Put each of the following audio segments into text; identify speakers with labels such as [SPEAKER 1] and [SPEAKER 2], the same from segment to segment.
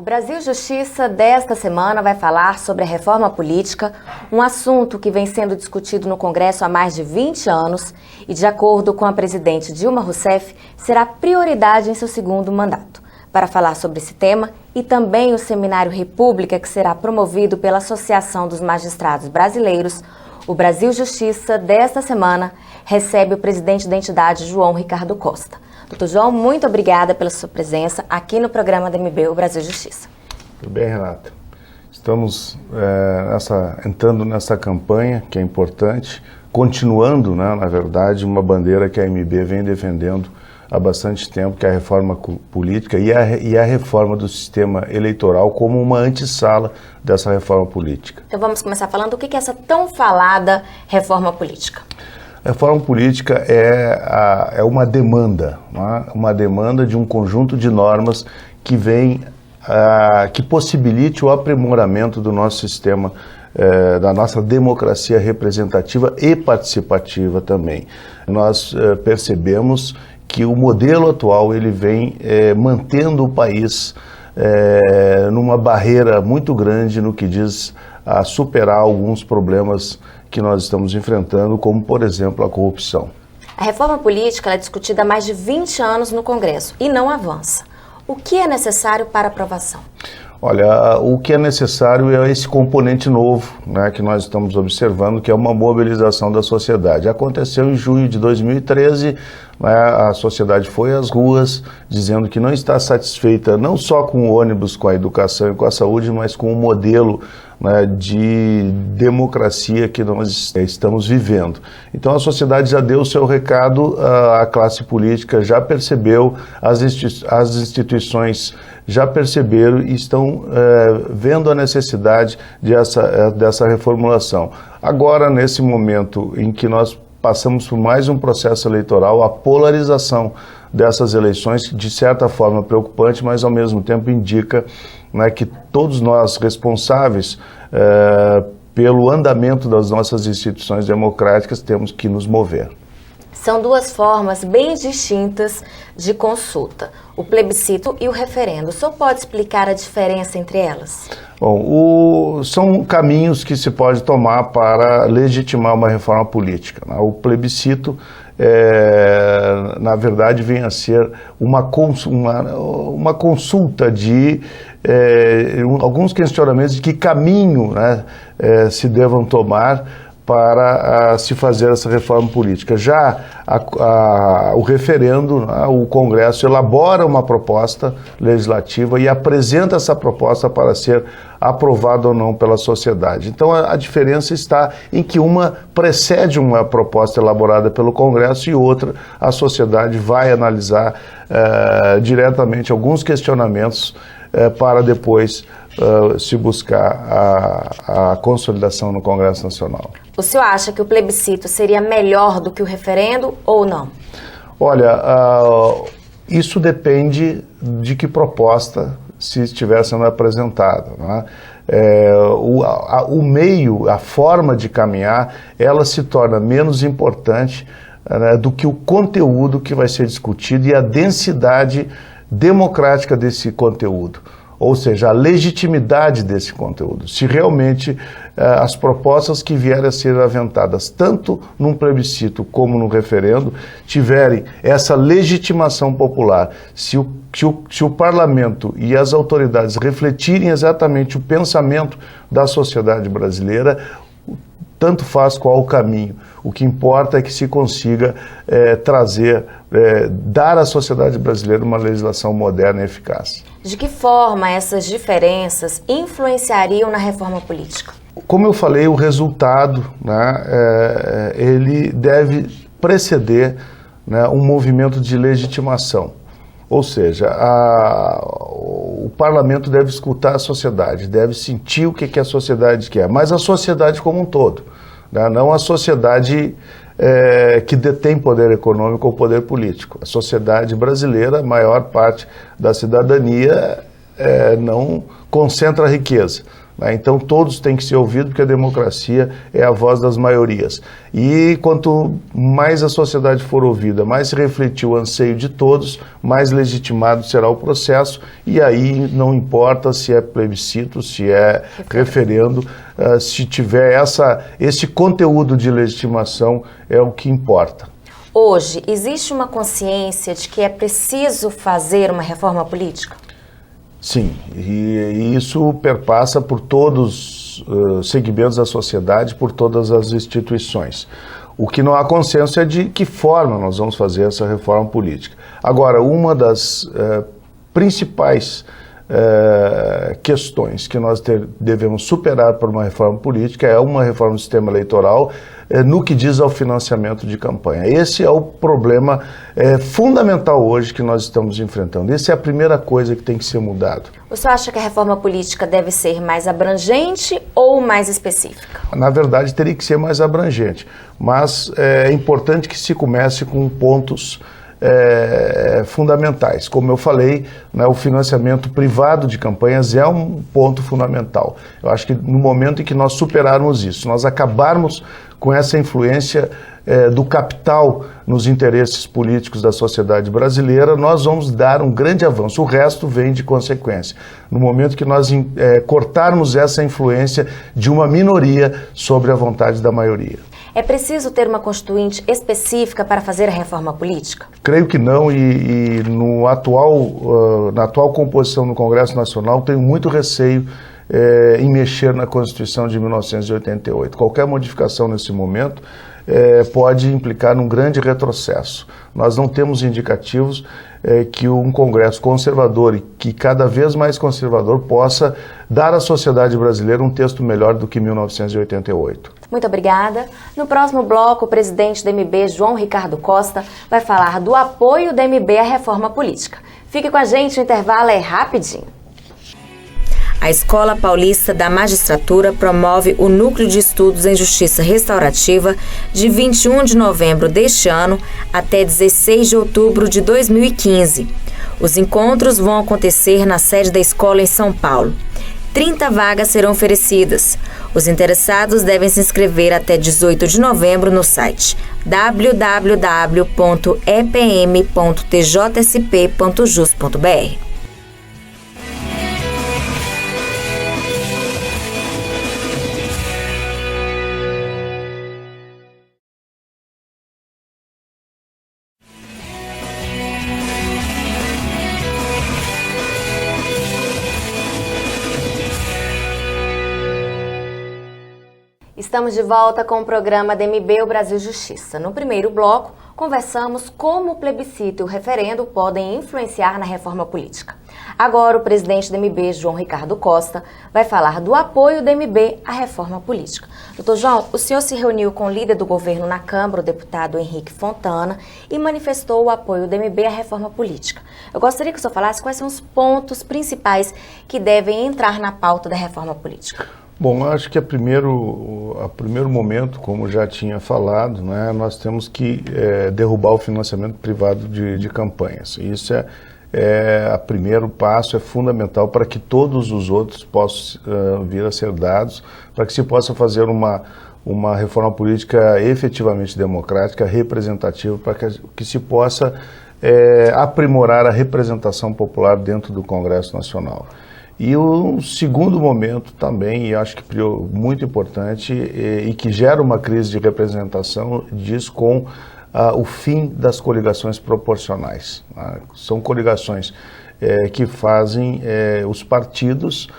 [SPEAKER 1] Brasil Justiça desta semana vai falar sobre a reforma política, um assunto que vem sendo discutido no Congresso há mais de 20 anos e, de acordo com a presidente Dilma Rousseff, será prioridade em seu segundo mandato. Para falar sobre esse tema e também o Seminário República, que será promovido pela Associação dos Magistrados Brasileiros, o Brasil Justiça desta semana recebe o presidente da entidade, João Ricardo Costa. Doutor João, muito obrigada pela sua presença aqui no programa da MB, o Brasil Justiça.
[SPEAKER 2] Tudo bem, Renata. Estamos entrando nessa campanha que é importante, continuando, na verdade, uma bandeira que a MB vem defendendo há bastante tempo, que é a reforma política e a reforma do sistema eleitoral como uma antessala dessa reforma política.
[SPEAKER 1] Então vamos começar falando o que é essa tão falada reforma política.
[SPEAKER 2] A reforma política é uma demanda de um conjunto de normas que que possibilite o aprimoramento do nosso sistema, da nossa democracia representativa e participativa também. Nós percebemos que o modelo atual ele vem mantendo o país numa barreira muito grande no que diz a superar alguns problemas que nós estamos enfrentando, como, por exemplo, a corrupção.
[SPEAKER 1] A reforma política é discutida há mais de 20 anos no Congresso e não avança. O que é necessário para aprovação?
[SPEAKER 2] Olha, o que é necessário é esse componente novo, que nós estamos observando, que é uma mobilização da sociedade. Aconteceu em junho de 2013, a sociedade foi às ruas dizendo que não está satisfeita não só com o ônibus, com a educação e com a saúde, mas com o modelo de democracia que nós estamos vivendo. Então a sociedade já deu o seu recado, a classe política já percebeu, as instituições já perceberam e estão vendo a necessidade dessa reformulação. Agora, nesse momento em que nós passamos por mais um processo eleitoral, a polarização dessas eleições, de certa forma preocupante, mas ao mesmo tempo indica que todos nós responsáveis pelo andamento das nossas instituições democráticas temos que nos mover.
[SPEAKER 1] São duas formas bem distintas de consulta, o plebiscito e o referendo. O senhor pode explicar a diferença entre elas?
[SPEAKER 2] Bom, são caminhos que se pode tomar para legitimar uma reforma política. O plebiscito, na verdade, vem a ser uma consulta de alguns questionamentos de que caminho se devam tomar para se fazer essa reforma política. Já o referendo, o Congresso elabora uma proposta legislativa e apresenta essa proposta para ser aprovada ou não pela sociedade. Então a diferença está em que uma precede uma proposta elaborada pelo Congresso e outra a sociedade vai analisar diretamente alguns questionamentos para depois se buscar a consolidação no Congresso Nacional.
[SPEAKER 1] O senhor acha que o plebiscito seria melhor do que o referendo ou não?
[SPEAKER 2] Olha, isso depende de que proposta se estiver sendo apresentada. O meio, a forma de caminhar, ela se torna menos importante do que o conteúdo que vai ser discutido e a densidade democrática desse conteúdo. Ou seja, a legitimidade desse conteúdo. Se realmente as propostas que vierem a ser aventadas, tanto num plebiscito como no referendo, tiverem essa legitimação popular, se o parlamento e as autoridades refletirem exatamente o pensamento da sociedade brasileira, tanto faz qual o caminho. O que importa é que se consiga dar à sociedade brasileira uma legislação moderna e eficaz.
[SPEAKER 1] De que forma essas diferenças influenciariam na reforma política?
[SPEAKER 2] Como eu falei, o resultado ele deve preceder um movimento de legitimação. Ou seja, o parlamento deve escutar a sociedade, deve sentir o que a sociedade quer, mas a sociedade como um todo, não a sociedade que detém poder econômico ou poder político. A sociedade brasileira, a maior parte da cidadania não concentra a riqueza. Então todos têm que ser ouvidos, porque a democracia é a voz das maiorias. E quanto mais a sociedade for ouvida, mais se refletir o anseio de todos, mais legitimado será o processo, e aí não importa se é plebiscito, se é referendo, se tiver esse conteúdo de legitimação é o que importa.
[SPEAKER 1] Hoje, existe uma consciência de que é preciso fazer uma reforma política?
[SPEAKER 2] Sim, e isso perpassa por todos os segmentos da sociedade, por todas as instituições. O que não há consenso é de que forma nós vamos fazer essa reforma política. Agora, uma das principais questões que nós devemos superar para uma reforma política é uma reforma do sistema eleitoral no que diz ao financiamento de campanha. Esse é o problema fundamental hoje que nós estamos enfrentando. Essa é a primeira coisa que tem que ser mudado.
[SPEAKER 1] Você acha que a reforma política deve ser mais abrangente ou mais específica?
[SPEAKER 2] Na verdade, teria que ser mais abrangente, mas é importante que se comece com pontos fundamentais. Como eu falei, né, o financiamento privado de campanhas é um ponto fundamental. Eu acho que no momento em que nós superarmos isso, nós acabarmos com essa influência do capital nos interesses políticos da sociedade brasileira, nós vamos dar um grande avanço. O resto vem de consequência. No momento que nós cortarmos essa influência de uma minoria sobre a vontade da maioria.
[SPEAKER 1] É preciso ter uma constituinte específica para fazer a reforma política?
[SPEAKER 2] Creio que não, e na atual composição no Congresso Nacional tenho muito receio em mexer na Constituição de 1988. Qualquer modificação nesse momento pode implicar num grande retrocesso. Nós não temos indicativos que um Congresso conservador e que cada vez mais conservador possa dar à sociedade brasileira um texto melhor do que 1988.
[SPEAKER 1] Muito obrigada. No próximo bloco, o presidente do MB, João Ricardo Costa, vai falar do apoio do MB à reforma política. Fique com a gente, o intervalo é rapidinho. A Escola Paulista da Magistratura promove o Núcleo de Estudos em Justiça Restaurativa de 21 de novembro deste ano até 16 de outubro de 2015. Os encontros vão acontecer na sede da escola em São Paulo. 30 vagas serão oferecidas. Os interessados devem se inscrever até 18 de novembro no site www.epm.tjsp.jus.br. Estamos de volta com o programa DMB, o Brasil Justiça. No primeiro bloco, conversamos como o plebiscito e o referendo podem influenciar na reforma política. Agora, o presidente do MB, João Ricardo Costa, vai falar do apoio do MB à reforma política. Doutor João, o senhor se reuniu com o líder do governo na Câmara, o deputado Henrique Fontana, e manifestou o apoio do MB à reforma política. Eu gostaria que o senhor falasse quais são os pontos principais que devem entrar na pauta da reforma política.
[SPEAKER 2] Bom, eu acho que a primeiro momento, como já tinha falado, né, nós temos que derrubar o financiamento privado de campanhas. Isso o primeiro passo, é fundamental para que todos os outros possam vir a ser dados, para que se possa fazer uma reforma política efetivamente democrática, representativa, para que se possa aprimorar a representação popular dentro do Congresso Nacional. E o segundo momento também, e acho que muito importante, e que gera uma crise de representação, diz com o fim das coligações proporcionais. São coligações que fazem os partidos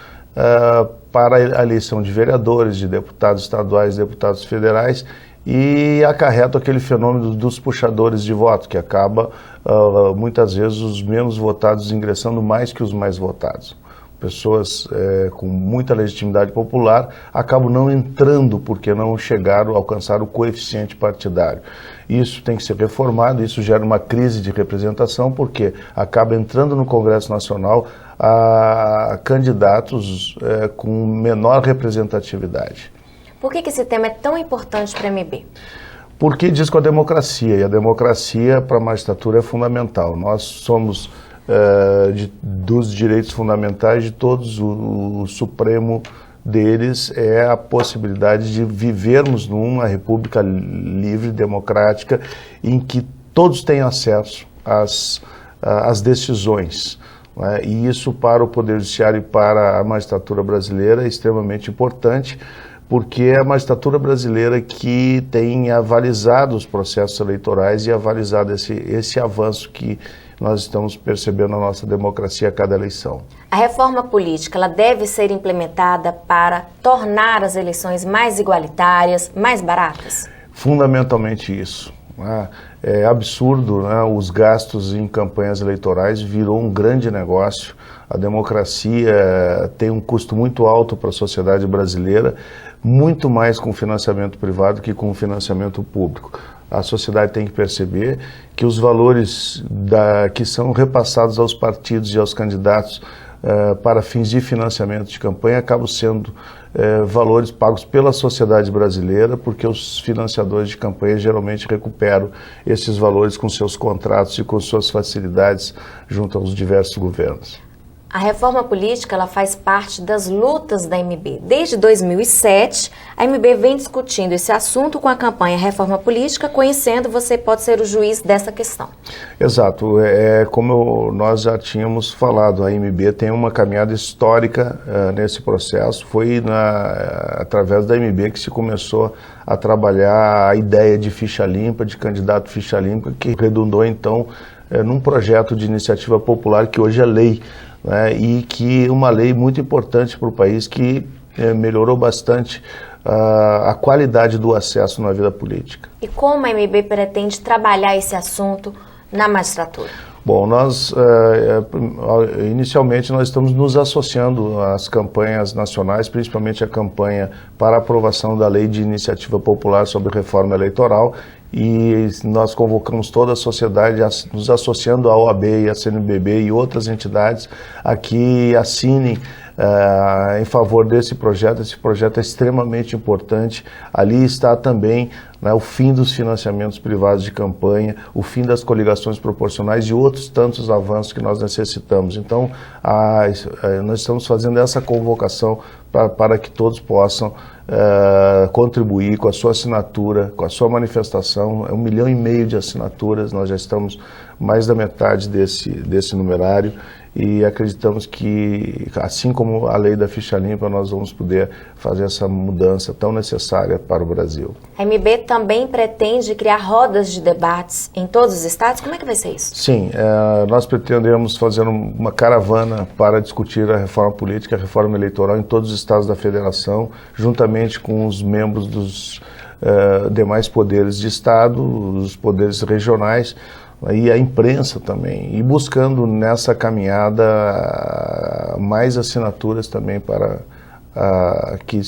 [SPEAKER 2] para a eleição de vereadores, de deputados estaduais, deputados federais, e acarreta aquele fenômeno dos puxadores de voto, que acaba, muitas vezes, os menos votados ingressando mais que os mais votados. Pessoas com muita legitimidade popular acabam não entrando porque não chegaram a alcançar o coeficiente partidário. Isso tem que ser reformado, isso gera uma crise de representação, porque acaba entrando no Congresso Nacional a candidatos com menor representatividade.
[SPEAKER 1] Por que esse tema é tão importante para a MB?
[SPEAKER 2] Porque diz com a democracia, e a democracia para a magistratura é fundamental. Nós somos dos direitos fundamentais de todos, o supremo deles é a possibilidade de vivermos numa república livre, democrática, em que todos têm acesso às decisões. Né? E isso para o Poder Judiciário e para a magistratura brasileira é extremamente importante, porque é a magistratura brasileira que tem avalizado os processos eleitorais e avalizado esse avanço que nós estamos percebendo na nossa democracia a cada eleição.
[SPEAKER 1] A reforma política ela deve ser implementada para tornar as eleições mais igualitárias, mais baratas?
[SPEAKER 2] Fundamentalmente isso. É absurdo, né? Os gastos em campanhas eleitorais virou um grande negócio. A democracia tem um custo muito alto para a sociedade brasileira, muito mais com financiamento privado que com financiamento público. A sociedade tem que perceber que os valores que são repassados aos partidos e aos candidatos para fins de financiamento de campanha acabam sendo valores pagos pela sociedade brasileira, porque os financiadores de campanha geralmente recuperam esses valores com seus contratos e com suas facilidades junto aos diversos governos.
[SPEAKER 1] A reforma política ela faz parte das lutas da MB. Desde 2007, a MB vem discutindo esse assunto com a campanha Reforma Política. Conhecendo, você pode ser o juiz dessa questão.
[SPEAKER 2] Exato. Como nós já tínhamos falado, a MB tem uma caminhada histórica nesse processo. Foi através da MB que se começou a trabalhar a ideia de ficha limpa, de candidato ficha limpa, que redundou então num projeto de iniciativa popular que hoje é lei. Né, e que uma lei muito importante para o país que melhorou bastante a qualidade do acesso na vida política.
[SPEAKER 1] E como a MB pretende trabalhar esse assunto na magistratura?
[SPEAKER 2] Bom, inicialmente nós estamos nos associando às campanhas nacionais, principalmente a campanha para a aprovação da Lei de Iniciativa Popular sobre Reforma Eleitoral, e nós convocamos toda a sociedade, nos associando à OAB e à CNBB e outras entidades, a que assinem em favor desse projeto. Esse projeto é extremamente importante. Ali está também, né, o fim dos financiamentos privados de campanha, o fim das coligações proporcionais e outros tantos avanços que nós necessitamos. Então, nós estamos fazendo essa convocação para que todos possam contribuir com a sua assinatura, com a sua manifestação. É 1,5 milhão de assinaturas, nós já estamos mais da metade desse numerário, e acreditamos que, assim como a lei da ficha limpa, nós vamos poder fazer essa mudança tão necessária para o Brasil.
[SPEAKER 1] A MB também pretende criar rodas de debates em todos os estados? Como é que vai ser isso?
[SPEAKER 2] Sim, nós pretendemos fazer uma caravana para discutir a reforma política, a reforma eleitoral em todos os estados da federação, juntamente com os membros dos demais poderes de estado, os poderes regionais, e a imprensa também, e buscando nessa caminhada mais assinaturas também para que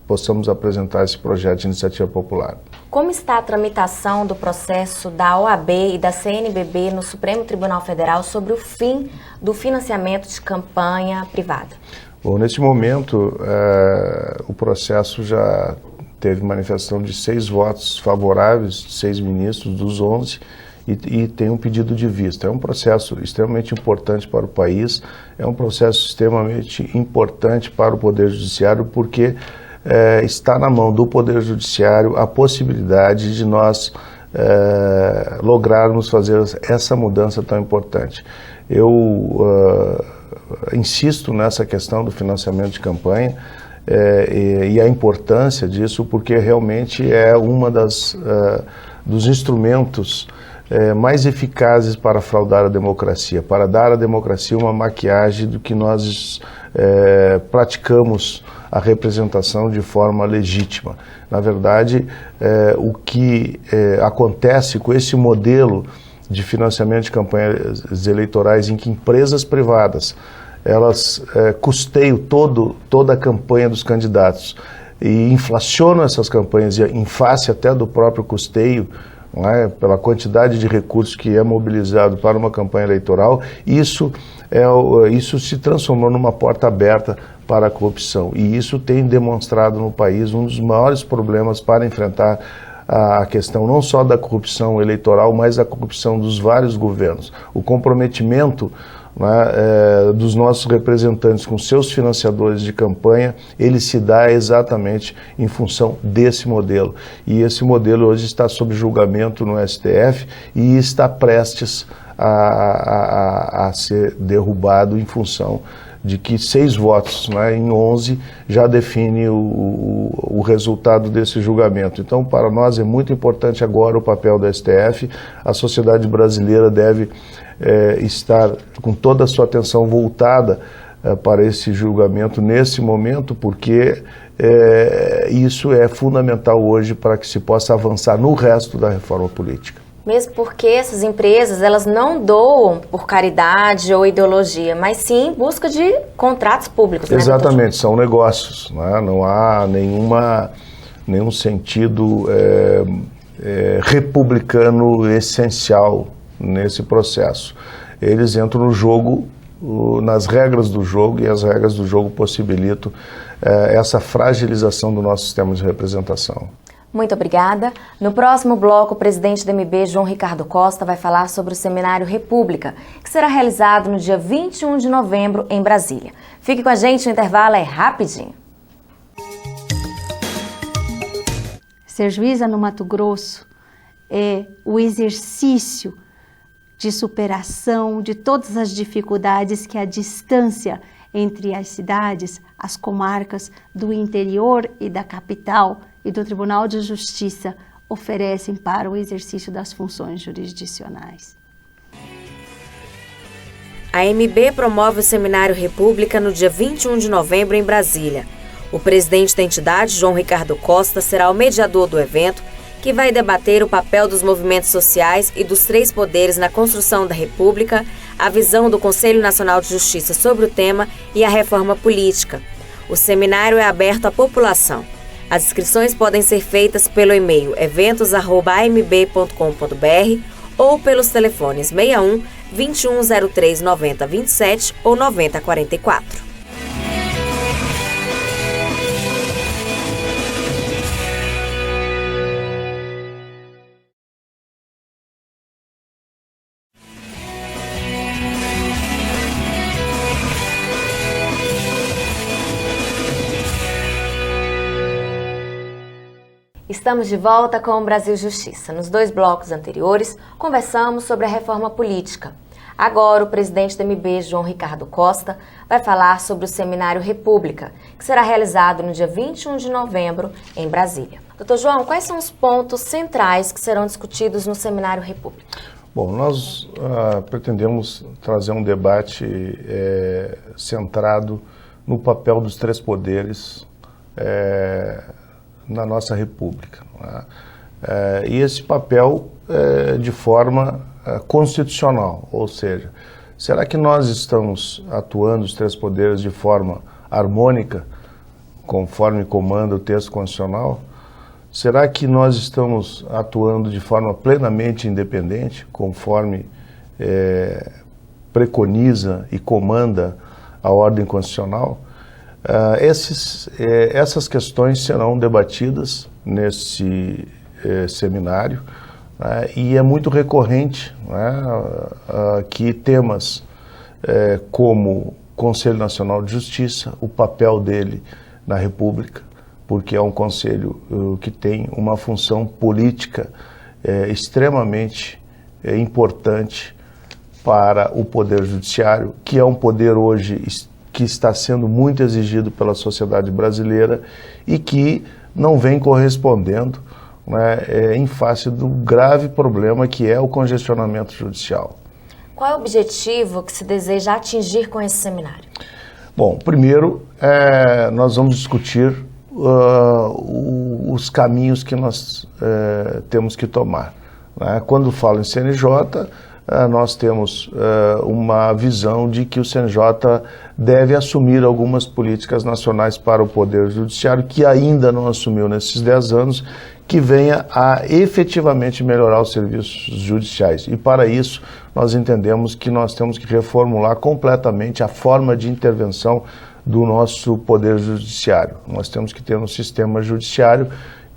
[SPEAKER 2] possamos apresentar esse projeto de iniciativa popular.
[SPEAKER 1] Como está a tramitação do processo da OAB e da CNBB no Supremo Tribunal Federal sobre o fim do financiamento de campanha privada?
[SPEAKER 2] Bom, neste momento, o processo já teve manifestação de 6 votos favoráveis, 6 ministros dos 11, e tem um pedido de vista. É um processo extremamente importante para o país, é um processo extremamente importante para o Poder Judiciário, porque está na mão do Poder Judiciário a possibilidade de nós lograrmos fazer essa mudança tão importante. Eu insisto nessa questão do financiamento de campanha e a importância disso, porque realmente é uma dos instrumentos mais eficazes para fraudar a democracia, para dar à democracia uma maquiagem do que nós praticamos a representação de forma legítima. Na verdade, o que acontece com esse modelo de financiamento de campanhas eleitorais em que empresas privadas elas custeiam toda a campanha dos candidatos e inflacionam essas campanhas em face até do próprio custeio, não é? Pela quantidade de recursos que é mobilizado para uma campanha eleitoral, isso se transformou numa porta aberta para a corrupção. E isso tem demonstrado no país um dos maiores problemas para enfrentar a questão não só da corrupção eleitoral, mas a corrupção dos vários governos. O comprometimento, né, dos nossos representantes com seus financiadores de campanha, ele se dá exatamente em função desse modelo. E esse modelo hoje está sob julgamento no STF e está prestes a ser derrubado em função de que 6 votos, né, em 11 já define o resultado desse julgamento. Então, para nós é muito importante agora o papel do STF. A sociedade brasileira deve estar com toda a sua atenção voltada para esse julgamento nesse momento, porque isso é fundamental hoje para que se possa avançar no resto da reforma política.
[SPEAKER 1] Mesmo porque essas empresas, elas não doam por caridade ou ideologia, mas sim em busca de contratos públicos.
[SPEAKER 2] Exatamente, né, são negócios, né? Não há nenhum sentido republicano essencial nesse processo. Eles entram no jogo, nas regras do jogo, e as regras do jogo possibilitam essa fragilização do nosso sistema de representação.
[SPEAKER 1] Muito obrigada. No próximo bloco, o presidente do MB, João Ricardo Costa, vai falar sobre o Seminário República, que será realizado no dia 21 de novembro em Brasília. Fique com a gente, o intervalo é rapidinho.
[SPEAKER 3] Ser juíza no Mato Grosso é o exercício de superação de todas as dificuldades que a distância entre as cidades, as comarcas do interior e da capital e do Tribunal de Justiça oferecem para o exercício das funções jurisdicionais.
[SPEAKER 1] A MB promove o Seminário República no dia 21 de novembro em Brasília. O presidente da entidade, João Ricardo Costa, será o mediador do evento, que vai debater o papel dos movimentos sociais e dos 3 poderes na construção da República, a visão do Conselho Nacional de Justiça sobre o tema e a reforma política. O seminário é aberto à população. As inscrições podem ser feitas pelo e-mail eventos@amb.com.br ou pelos telefones 61 2103 9027 ou 9044. Estamos de volta com o Brasil Justiça. Nos 2 blocos anteriores, conversamos sobre a reforma política. Agora, o presidente do MB, João Ricardo Costa, vai falar sobre o Seminário República, que será realizado no dia 21 de novembro em Brasília. Doutor João, quais são os pontos centrais que serão discutidos no Seminário República?
[SPEAKER 2] Bom, nós pretendemos trazer um debate centrado no papel dos 3 poderes na nossa República, né? E esse papel de forma constitucional, ou seja, será que nós estamos atuando os 3 poderes de forma harmônica, conforme comanda o texto constitucional? Será que nós estamos atuando de forma plenamente independente, conforme preconiza e comanda a ordem constitucional? Essas questões serão debatidas nesse seminário, né, e é muito recorrente, né, que temas como Conselho Nacional de Justiça, o papel dele na República, porque é um conselho que tem uma função política extremamente importante para o Poder Judiciário, que é um poder hoje que está sendo muito exigido pela sociedade brasileira e que não vem correspondendo, né, em face do grave problema que é o congestionamento judicial.
[SPEAKER 1] Qual é o objetivo que se deseja atingir com esse seminário?
[SPEAKER 2] Bom, primeiro, nós vamos discutir os caminhos que nós temos que tomar, né? Quando falo em CNJ, nós temos uma visão de que o CNJ deve assumir algumas políticas nacionais para o Poder Judiciário, que ainda não assumiu nesses 10 anos, que venha a efetivamente melhorar os serviços judiciais. E para isso, nós entendemos que nós temos que reformular completamente a forma de intervenção do nosso Poder Judiciário. Nós temos que ter um sistema judiciário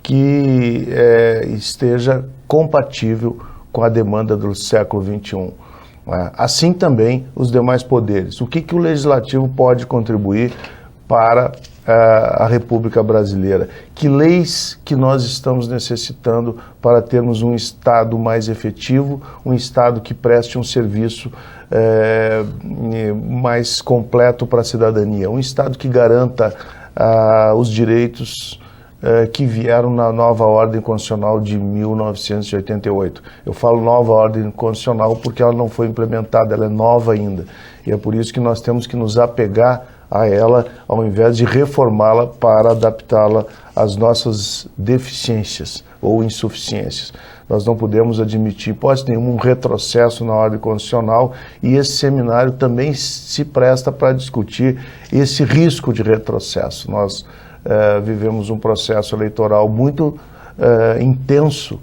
[SPEAKER 2] que esteja compatível com a demanda do século XXI. Assim também os demais poderes. O que o Legislativo pode contribuir para a República Brasileira? Que leis que nós estamos necessitando para termos um Estado mais efetivo, um Estado que preste um serviço mais completo para a cidadania, um Estado que garanta os direitos que vieram na nova ordem constitucional de 1988. Eu falo nova ordem constitucional porque ela não foi implementada, ela é nova ainda. E é por isso que nós temos que nos apegar a ela, ao invés de reformá-la para adaptá-la às nossas deficiências ou insuficiências. Nós não podemos admitir, hipótese nenhuma, um retrocesso na ordem constitucional, e esse seminário também se presta para discutir esse risco de retrocesso. Nós vivemos um processo eleitoral muito intenso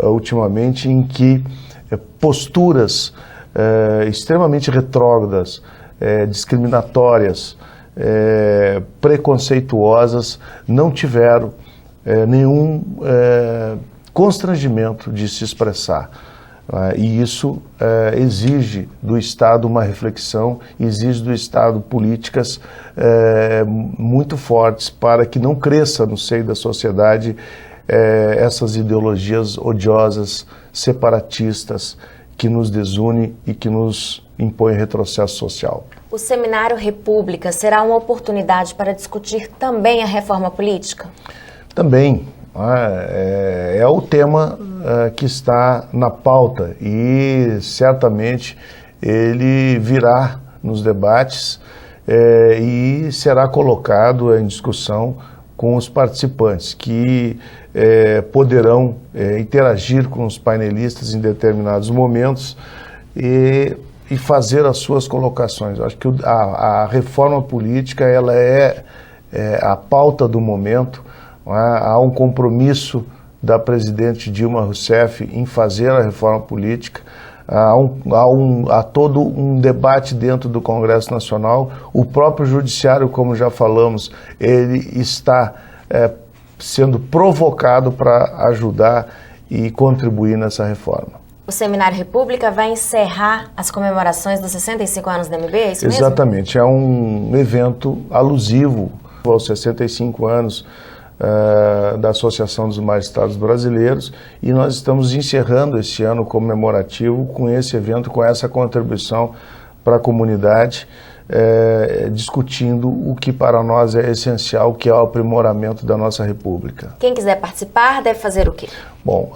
[SPEAKER 2] ultimamente, em que posturas extremamente retrógradas, discriminatórias, preconceituosas não tiveram nenhum constrangimento de se expressar. E isso exige do Estado uma reflexão, exige do Estado políticas muito fortes para que não cresça no seio da sociedade essas ideologias odiosas, separatistas, que nos desune e que nos impõe retrocesso social.
[SPEAKER 1] O Seminário República será uma oportunidade para discutir também a reforma política?
[SPEAKER 2] Também. É o tema que está na pauta e certamente ele virá nos debates e será colocado em discussão com os participantes, que poderão interagir com os painelistas em determinados momentos e fazer as suas colocações. Acho que a reforma política ela é a pauta do momento. Há um compromisso da presidente Dilma Rousseff em fazer a reforma política. Há todo um debate dentro do Congresso Nacional. O próprio Judiciário, como já falamos, ele está sendo provocado para ajudar e contribuir nessa reforma.
[SPEAKER 1] O Seminário República vai encerrar as comemorações dos 65 anos da MB, é isso mesmo?
[SPEAKER 2] Exatamente, é um evento alusivo aos 65 anos da Associação dos Magistrados Brasileiros, e nós estamos encerrando esse ano comemorativo com esse evento, com essa contribuição para a comunidade, discutindo o que para nós é essencial, que é o aprimoramento da nossa República.
[SPEAKER 1] Quem quiser participar deve fazer o quê?
[SPEAKER 2] Bom,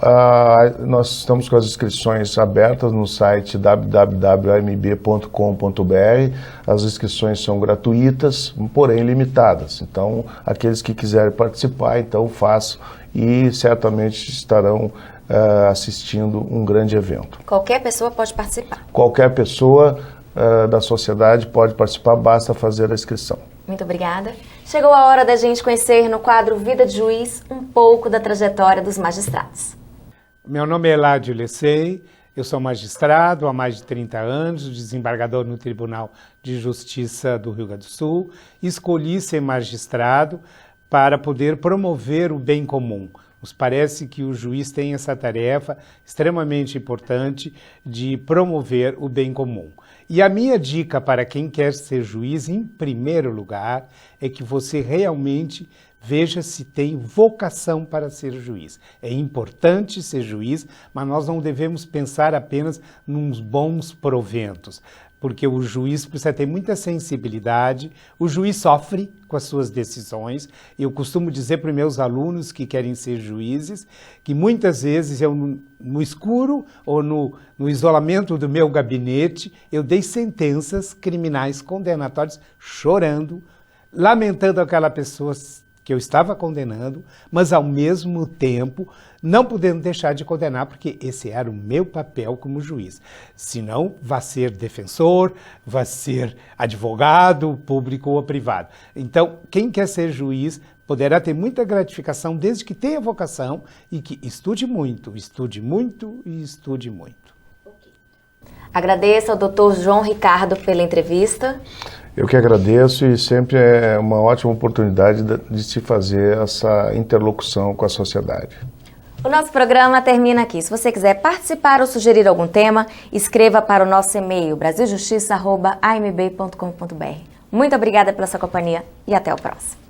[SPEAKER 2] nós estamos com as inscrições abertas no site www.amb.com.br. As inscrições são gratuitas, porém limitadas. Então, aqueles que quiserem participar, então façam, e certamente estarão assistindo um grande evento.
[SPEAKER 1] Qualquer pessoa pode participar?
[SPEAKER 2] Qualquer pessoa da sociedade pode participar, basta fazer a inscrição.
[SPEAKER 1] Muito obrigada. Chegou a hora da gente conhecer no quadro Vida de Juiz um pouco da trajetória dos magistrados.
[SPEAKER 4] Meu nome é Eládio Lecei, eu sou magistrado há mais de 30 anos, desembargador no Tribunal de Justiça do Rio Grande do Sul. Escolhi ser magistrado para poder promover o bem comum. Nos parece que o juiz tem essa tarefa extremamente importante de promover o bem comum. E a minha dica para quem quer ser juiz, em primeiro lugar, é que você realmente veja se tem vocação para ser juiz. É importante ser juiz, mas nós não devemos pensar apenas nos bons proventos, porque o juiz precisa ter muita sensibilidade, o juiz sofre com as suas decisões. Eu costumo dizer para os meus alunos que querem ser juízes, que muitas vezes eu, no escuro ou no isolamento do meu gabinete, eu dei sentenças criminais condenatórias chorando, lamentando aquela pessoa que eu estava condenando, mas ao mesmo tempo não podendo deixar de condenar, porque esse era o meu papel como juiz. Senão, vai ser defensor, vai ser advogado, público ou privado. Então, quem quer ser juiz poderá ter muita gratificação desde que tenha vocação e que estude muito, estude muito e estude muito.
[SPEAKER 1] Agradeço ao Dr. João Ricardo pela entrevista.
[SPEAKER 2] Eu que agradeço e sempre é uma ótima oportunidade de se fazer essa interlocução com a sociedade.
[SPEAKER 1] O nosso programa termina aqui. Se você quiser participar ou sugerir algum tema, escreva para o nosso e-mail brasiljustiça@amb.com.br. Muito obrigada pela sua companhia e até o próximo.